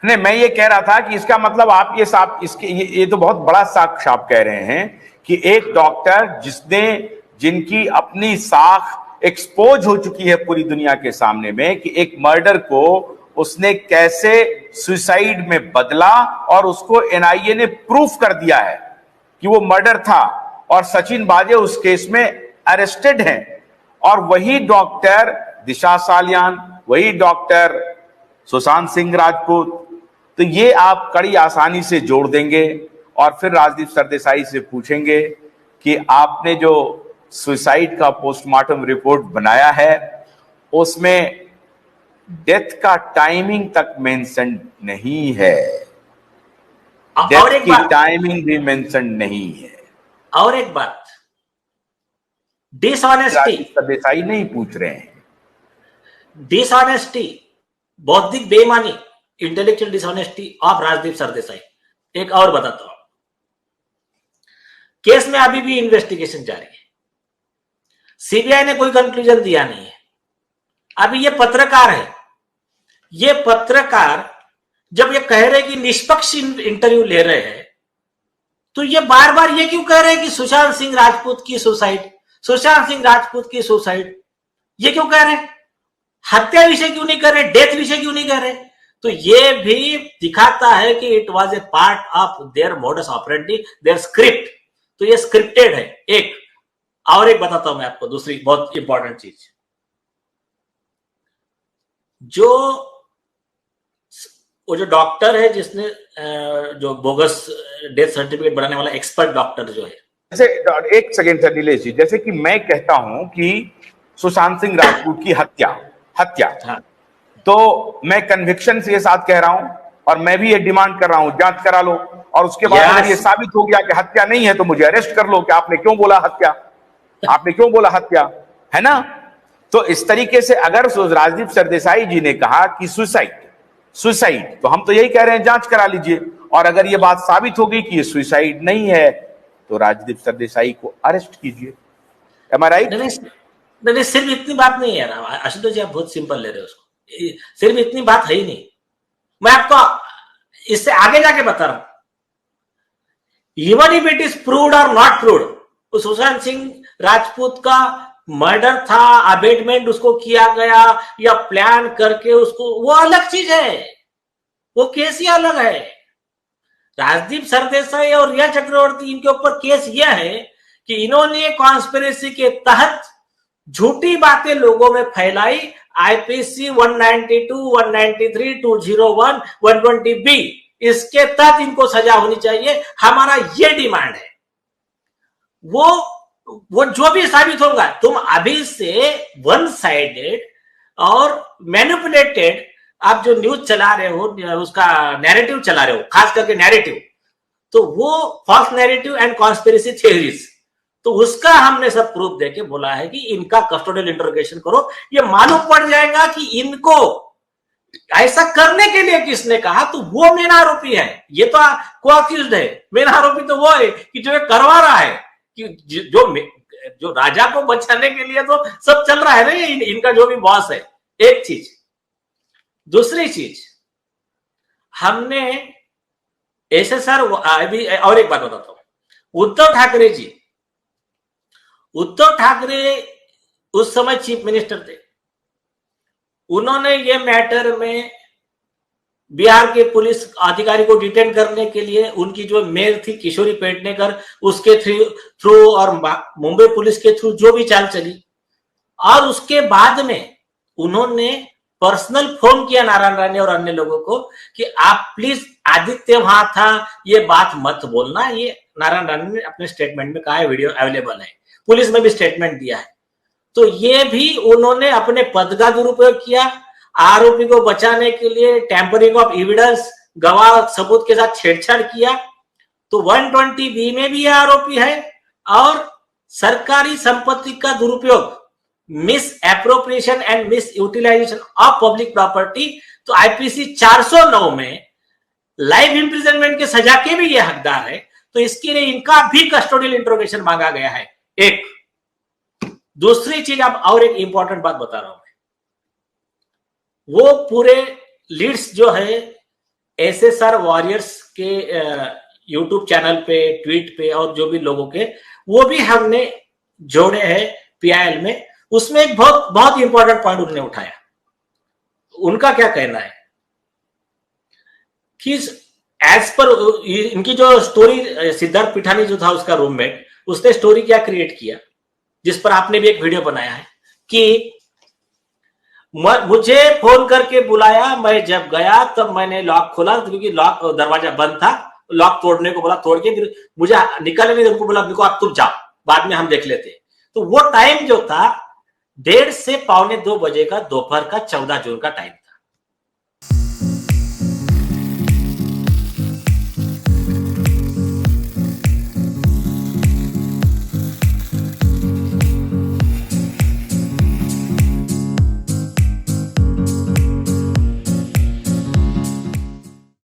नहीं, मैं ये कह रहा था कि इसका मतलब आप ये साफ इसके ये तो बहुत बड़ा साक्ष्य आप कह रहे हैं कि एक डॉक्टर जिनकी अपनी साख एक्सपोज हो चुकी है पूरी दुनिया के सामने में कि एक मर्डर को उसने कैसे सुसाइड में बदला और उसको एनआईए ने प्रूफ कर दिया है कि वो मर्डर था और सचिन बाजे उस केस में अरेस्टेड हैं, और वही डॉक्टर दिशा सालियान, वही डॉक्टर सुशांत सिंह राजपूत, तो ये आप कड़ी आसानी से जोड़ देंगे और फिर राजदीप सरदेसाई से पूछेंगे कि आपने जो सुसाइड का पोस्टमार्टम रिपोर्ट बनाया है उसमें डेथ का टाइमिंग तक मेंशन नहीं है, डेथ की टाइमिंग भी मेंशन नहीं है। और एक बात, डिसऑनेस्टी, सरदेसाई नहीं पूछ रहे हैं, डिसऑनेस्टी, बौद्धिक बेईमानी, intellectual dishonesty of Rajdeep Sardesai. एक और बताता हूं, केस में अभी भी इन्वेस्टिगेशन जारी है, सीबीआई ने कोई कंक्लूजन दिया नहीं है। अभी ये पत्रकार है, ये पत्रकार जब ये कह रहे कि निष्पक्ष इंटरव्यू ले रहे हैं, तो ये बार बार ये क्यों कह रहे हैं कि सुशांत सिंह राजपूत की सुसाइड, सुशांत सिंह राजपूत की सुसाइड, ये क्यों कह रहे हैं? हत्या विषय क्यों नहीं कर रहे, डेथ विषय क्यों नहीं कर रहे? तो ये भी दिखाता है कि it was a part of their modus operandi, their script. तो ये स्क्रिप्टेड है। एक और एक बताता हूं मैं आपको, दूसरी बहुत इंपॉर्टेंट चीज, वो जो डॉक्टर है जिसने जो बोगस डेथ सर्टिफिकेट बनाने वाला एक्सपर्ट डॉक्टर जो है, जैसे एक सेकेंड सर नीलेश जी, जैसे कि मैं कहता हूं कि सुशांत सिंह राजपूत की हत्या हाँ। तो मैं कन्विक्शन से ये साथ कह रहा हूं और मैं भी ये डिमांड कर रहा हूं, जांच करा लो, और उसके बाद अगर ये साबित हो गया कि हत्या नहीं है तो मुझे अरेस्ट कर लो कि आपने क्यों बोला हत्या, आपने क्यों बोला हत्या, है ना? तो इस तरीके से अगर राजदीप सरदेसाई जी ने कहा कि सुसाइड, तो हम तो यही कह रहे हैं जांच करा लीजिए, और अगर ये बात साबित हो गई कि ये सुसाइड नहीं है तो राजदीप सरदेसाई को अरेस्ट कीजिए। एम आई राइट? नहीं, सिर्फ इतनी बात नहीं है ना आशुतोष जी, आप बहुत सिंपल ले रहे हो उसको, सिर्फ इतनी बात है ही नहीं। मैं आपको इससे आगे जाके बता रहा हूं, even if it is proved और नॉट प्रूव्ड, सुशांत सिंह राजपूत का मर्डर था, अबेटमेंट उसको किया गया या प्लान करके उसको, वो अलग चीज है, वो केस ही अलग है। राजदीप सरदेसाई और रिया चक्रवर्ती, इनके ऊपर केस यह है कि इन्होंने कॉन्स्पिरेसी के तहत झूठी बातें लोगों में फैलाई, आईपीसी 192, 193, 201, 120B, इसके तहत इनको सजा होनी चाहिए। हमारा ये डिमांड है। वो जो भी साबित होगा, तुम अभी से वन साइडेड और मैनिपुलेटेड आप जो न्यूज चला रहे हो, उसका नैरेटिव चला रहे हो, खास करके नैरेटिव, तो वो false narrative and conspiracy theories, तो उसका हमने सब प्रूफ देके बोला है कि इनका कस्टोडियल इंटरोगेशन करो। ये मालूम पड़ जाएगा कि इनको ऐसा करने के लिए किसने कहा, तो वो मेन आरोपी है, ये तो को-अक्यूज्ड है। मेन आरोपी तो वो है कि जो करवा रहा है, कि जो राजा को बचाने के लिए तो सब चल रहा है ना, इनका जो भी बॉस है। एक चीज, दूसरी चीज, हमने ऐसे सर अभी और एक बात बताता हूं, उद्धव ठाकरे उस समय चीफ मिनिस्टर थे, उन्होंने ये मैटर में बिहार के पुलिस अधिकारी को डिटेन करने के लिए उनकी जो मेयर थी किशोरी पेडनेकर, उसके थ्रू और मुंबई पुलिस के थ्रू जो भी चाल चली, और उसके बाद में उन्होंने पर्सनल फोन किया नारायण राणे और अन्य लोगों को कि आप प्लीज, आदित्य वहां था, ये बात मत बोलना। ये नारायण राणे ने अपने स्टेटमेंट में कहा है, वीडियो अवेलेबल है, पुलिस में भी स्टेटमेंट दिया है। तो ये भी उन्होंने अपने पद का दुरुपयोग किया, आरोपी को बचाने के लिए टेम्परिंग ऑफ एविडेंस, गवाह सबूत के साथ छेड़छाड़ किया। तो 120B में भी आरोपी है, और सरकारी संपत्ति का दुरुपयोग, misappropriation and misutilisation of public property, तो आईपीसी 409 में लाइफ इंप्रिजनमेंट के सजा के भी ये हकदार है। तो इसके लिए इनका भी कस्टोडियल इंट्रोगेशन मांगा गया है। एक दूसरी चीज, अब और एक इंपॉर्टेंट बात बता रहा हूं मैं, वो पूरे लीड्स जो है एसएसआर वॉरियर्स के यूट्यूब चैनल पे, ट्वीट पे और जो भी लोगों के, वो भी हमने जोड़े हैं पीआईएल में। उसमें एक बहुत बहुत इंपॉर्टेंट पॉइंट उन्होंने उठाया। उनका क्या कहना है कि एज पर इनकी जो स्टोरी, सिद्धार्थ पिठानी जो था उसका रूममेट, उसने स्टोरी क्या क्रिएट किया, जिस पर आपने भी एक वीडियो बनाया है कि मुझे फोन करके बुलाया, मैं जब गया तब मैंने लॉक खोला क्योंकि लॉक दरवाजा बंद था, लॉक तोड़ने को बोला, तोड़ के फिर मुझे निकलने नहीं, उनको बोला आप तुम जाओ, बाद में हम देख लेते। तो वो टाइम जो था 1:30 से 1:45 बजे का, दोपहर का 14 जून का टाइम।